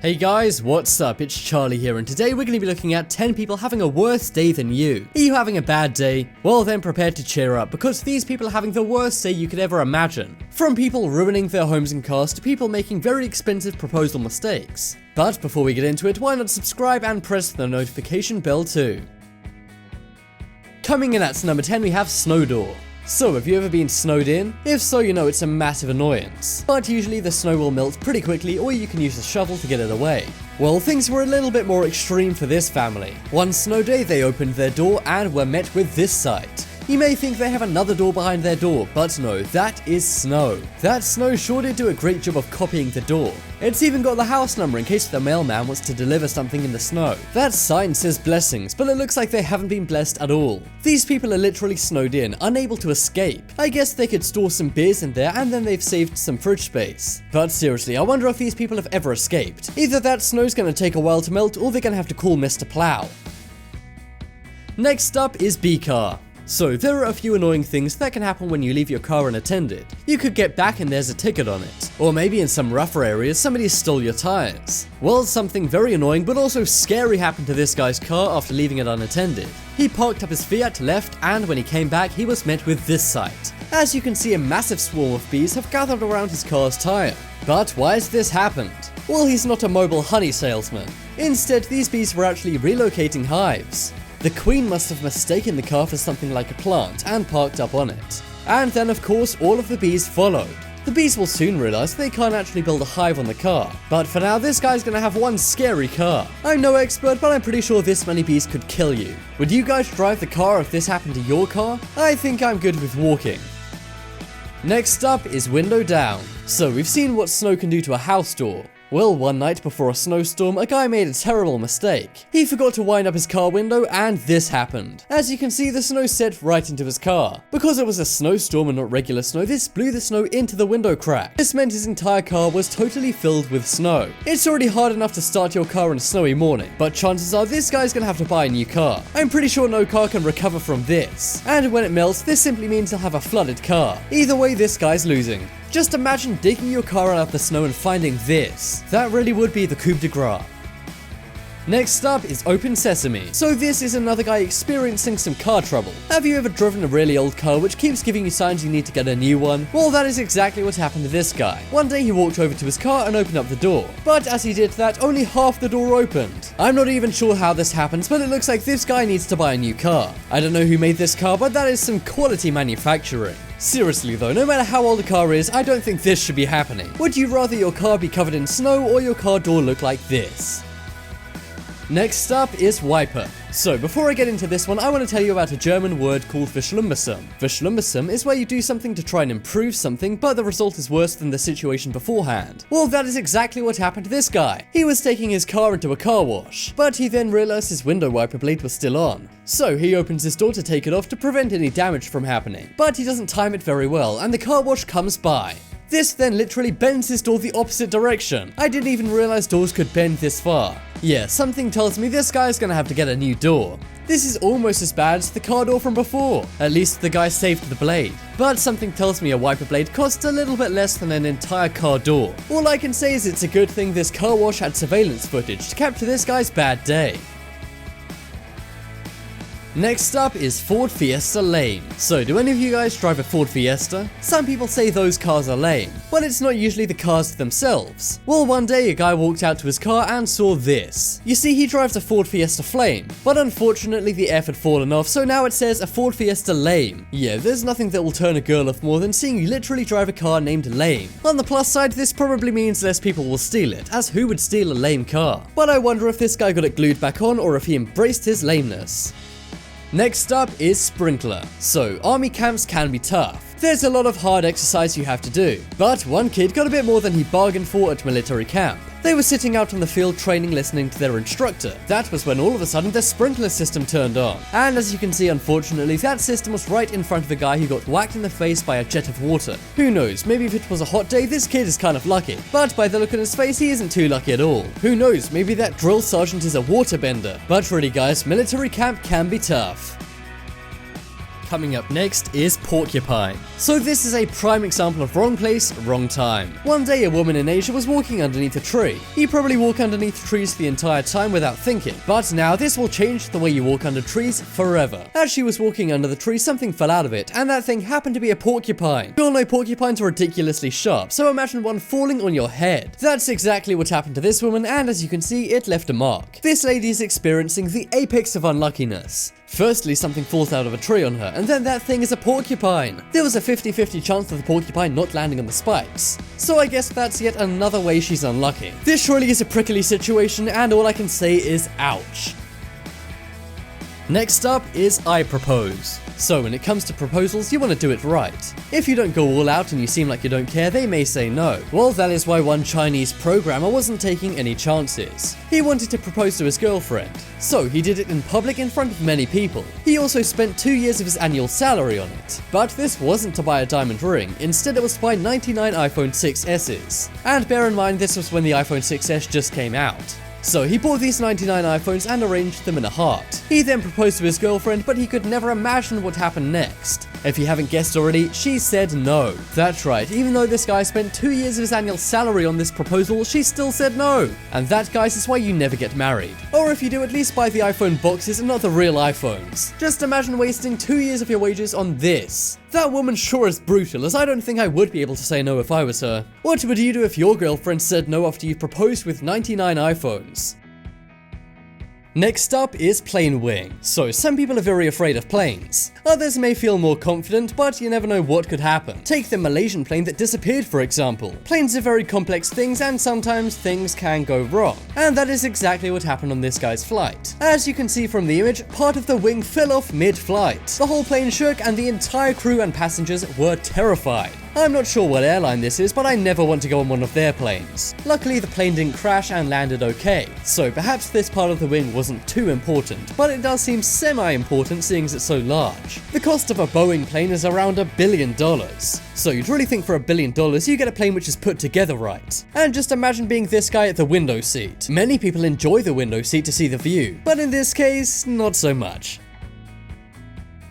Hey guys, what's up? It's Charlie here, and today we're going to be looking at 10 people having a worse day than you. Are you having a bad day? Well then prepare to cheer up, because these people are having the worst day you could ever imagine. From people ruining their homes and cars to people making very expensive proposal mistakes. But before we get into it, why not subscribe and press the notification bell too. Coming in at number 10 we have Snow Door. So, have you ever been snowed in? If so, you know it's a massive annoyance. But usually the snow will melt pretty quickly, or you can use a shovel to get it away. Well, things were a little bit more extreme for this family. One snow day they opened their door and were met with this sight. You may think they have another door behind their door, but no, that is snow. That snow sure did do a great job of copying the door. It's even got the house number in case the mailman wants to deliver something in the snow. That sign says blessings, but it looks like they haven't been blessed at all. These people are literally snowed in, unable to escape. I guess they could store some beers in there and then they've saved some fridge space. But seriously, I wonder if these people have ever escaped. Either that snow's gonna take a while to melt, or they're gonna have to call Mr. Plow. Next up is B-Car. So, there are a few annoying things that can happen when you leave your car unattended. You could get back and there's a ticket on it. Or maybe in some rougher areas, somebody stole your tires. Well, something very annoying but also scary happened to this guy's car after leaving it unattended. He parked up his Fiat, left, and when he came back, he was met with this sight. As you can see, a massive swarm of bees have gathered around his car's tire. But why has this happened? Well, he's not a mobile honey salesman. Instead, these bees were actually relocating hives. The queen must have mistaken the car for something like a plant and parked up on it. And then of course all of the bees followed. The bees will soon realize they can't actually build a hive on the car. But for now this guy's gonna have one scary car. I'm no expert, but I'm pretty sure this many bees could kill you. Would you guys drive the car if this happened to your car? I think I'm good with walking. Next up is window down. So we've seen what snow can do to a house door. Well, one night before a snowstorm, a guy made a terrible mistake. He forgot to wind up his car window and this happened. As you can see, the snow set right into his car. Because it was a snowstorm and not regular snow, this blew the snow into the window crack. This meant his entire car was totally filled with snow. It's already hard enough to start your car on a snowy morning, but chances are this guy's gonna have to buy a new car. I'm pretty sure no car can recover from this. And when it melts, this simply means he'll have a flooded car. Either way, this guy's losing. Just imagine digging your car out of the snow and finding this. That really would be the coup de grace. Next up is Open Sesame. So this is another guy experiencing some car trouble. Have you ever driven a really old car which keeps giving you signs you need to get a new one? Well, that is exactly what happened to this guy. One day he walked over to his car and opened up the door. But as he did that, only half the door opened. I'm not even sure how this happens, but it looks like this guy needs to buy a new car. I don't know who made this car, but that is some quality manufacturing. Seriously though, no matter how old a car is, I don't think this should be happening. Would you rather your car be covered in snow or your car door look like this? Next up is wiper. So before I get into this one, I want to tell you about a German word called Verschlimmbessern. Verschlimmbessern is where you do something to try and improve something, but the result is worse than the situation beforehand. Well, that is exactly what happened to this guy. He was taking his car into a car wash, but he then realized his window wiper blade was still on. So he opens his door to take it off to prevent any damage from happening, but he doesn't time it very well and the car wash comes by. This then literally bends his door the opposite direction. I didn't even realize doors could bend this far. Yeah, something tells me this guy's gonna have to get a new door. This is almost as bad as the car door from before. At least the guy saved the blade. But something tells me a wiper blade costs a little bit less than an entire car door. All I can say is it's a good thing this car wash had surveillance footage to capture this guy's bad day. Next up is Ford Fiesta lame. So do any of you guys drive a Ford Fiesta? Some people say those cars are lame, but it's not usually the cars themselves. Well, one day a guy walked out to his car and saw this. You see, he drives a Ford Fiesta Flame, but unfortunately the F had fallen off, so now it says a Ford Fiesta lame. Yeah, there's nothing that will turn a girl off more than seeing you literally drive a car named lame. On the plus side, this probably means less people will steal it, as who would steal a lame car? But I wonder if this guy got it glued back on or if he embraced his lameness. Next up is sprinkler. So army camps can be tough. There's a lot of hard exercise you have to do. But one kid got a bit more than he bargained for at military camp. They were sitting out on the field training, listening to their instructor. That was when all of a sudden the sprinkler system turned on. And as you can see, unfortunately, that system was right in front of a guy who got whacked in the face by a jet of water. Who knows, maybe if it was a hot day, this kid is kind of lucky. But by the look on his face, he isn't too lucky at all. Who knows, maybe that drill sergeant is a waterbender. But really guys, military camp can be tough. Coming up next is Porcupine. So this is a prime example of wrong place, wrong time. One day a woman in Asia was walking underneath a tree. You probably walk underneath trees the entire time without thinking, but now this will change the way you walk under trees forever. As she was walking under the tree, something fell out of it, and that thing happened to be a porcupine. We all know porcupines are ridiculously sharp, so imagine one falling on your head. That's exactly what happened to this woman, and as you can see, it left a mark. This lady is experiencing the apex of unluckiness. Firstly, something falls out of a tree on her, and then that thing is a porcupine. There was a 50-50 chance of the porcupine not landing on the spikes. So I guess that's yet another way she's unlucky. This surely is a prickly situation, and all I can say is ouch. Next up is I propose. So when it comes to proposals, you want to do it right. If you don't go all out and you seem like you don't care, they may say no. Well, that is why one Chinese programmer wasn't taking any chances. He wanted to propose to his girlfriend, so he did it in public in front of many people. He also spent 2 years of his annual salary on it. But this wasn't to buy a diamond ring, instead it was to buy 99 iPhone 6Ss. And bear in mind, this was when the iPhone 6S just came out. So he bought these 99 iPhones and arranged them in a heart. He then proposed to his girlfriend, but he could never imagine what happened next. If you haven't guessed already, she said no. That's right, even though this guy spent 2 years of his annual salary on this proposal, she still said no. And that, guys, is why you never get married. Or if you do, at least buy the iPhone boxes and not the real iPhones. Just imagine wasting 2 years of your wages on this. That woman sure is brutal, as I don't think I would be able to say no if I was her. What would you do if your girlfriend said no after you proposed with 99 iPhones? Next up is plane wing. So some people are very afraid of planes. Others may feel more confident, but you never know what could happen. Take the Malaysian plane that disappeared, for example. Planes are very complex things, and sometimes things can go wrong. And that is exactly what happened on this guy's flight. As you can see from the image, part of the wing fell off mid-flight. The whole plane shook and the entire crew and passengers were terrified. I'm not sure what airline this is, but I never want to go on one of their planes. Luckily, the plane didn't crash and landed okay, so perhaps this part of the wing wasn't too important, but it does seem semi-important seeing as it's so large. The cost of a Boeing plane is around $1 billion. So you'd really think for $1 billion you get a plane which is put together right. And just imagine being this guy at the window seat. Many people enjoy the window seat to see the view, but in this case, not so much.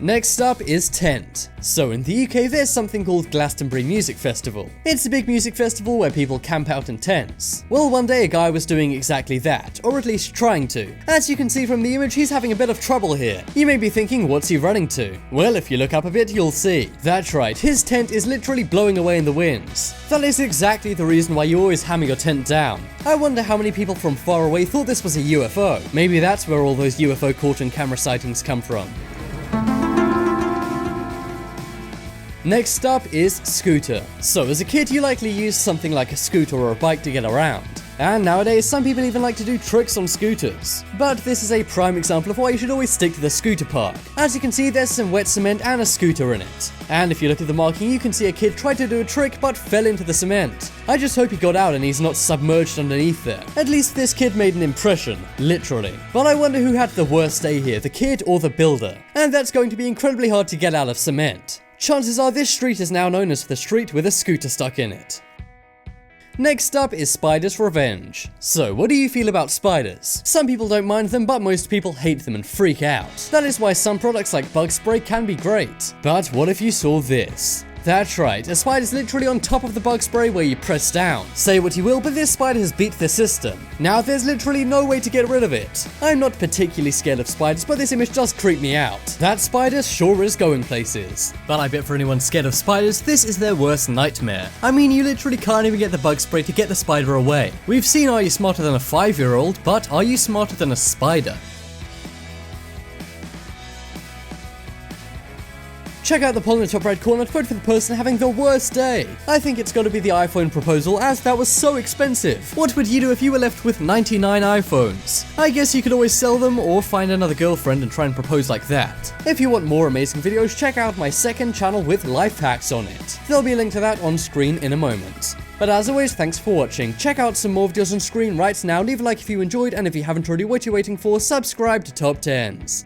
Next up is tent. So in the UK there's something called Glastonbury Music Festival. It's a big music festival where people camp out in tents. Well, one day a guy was doing exactly that, or at least trying to. As you can see from the image, he's having a bit of trouble here. You may be thinking, what's he running to? Well, if you look up a bit, you'll see. That's right, his tent is literally blowing away in the winds. That is exactly the reason why you always hammer your tent down. I wonder how many people from far away thought this was a UFO. Maybe that's where all those UFO caught on camera sightings come from. Next up is scooter. So as a kid you likely used something like a scooter or a bike to get around. And nowadays some people even like to do tricks on scooters. But this is a prime example of why you should always stick to the scooter park. As you can see, there's some wet cement and a scooter in it. And if you look at the marking, you can see a kid tried to do a trick but fell into the cement. I just hope he got out and he's not submerged underneath there. At least this kid made an impression, literally. But I wonder who had the worst day here, the kid or the builder. And that's going to be incredibly hard to get out of cement. Chances are this street is now known as the street with a scooter stuck in it. Next up is spiders' revenge. So what do you feel about spiders? Some people don't mind them, but most people hate them and freak out. That is why some products like bug spray can be great. But what if you saw this? That's right, a spider's literally on top of the bug spray where you press down. Say what you will, but this spider has beat the system. Now there's literally no way to get rid of it. I'm not particularly scared of spiders, but this image does creep me out. That spider sure is going places. But I bet for anyone scared of spiders, this is their worst nightmare. I mean, you literally can't even get the bug spray to get the spider away. We've seen Are You Smarter Than a 5-year-old, but are you smarter than a spider? Check out the poll in the top right corner to vote for the person having the worst day. I think it's got to be the iPhone proposal, as that was so expensive. What would you do if you were left with 99 iPhones? I guess you could always sell them or find another girlfriend and try and propose like that. If you want more amazing videos, check out my second channel with life hacks on it. There'll be a link to that on screen in a moment. But as always, thanks for watching. Check out some more videos on screen right now. Leave a like if you enjoyed, and if you haven't already, what you're waiting for, subscribe to Top 10s.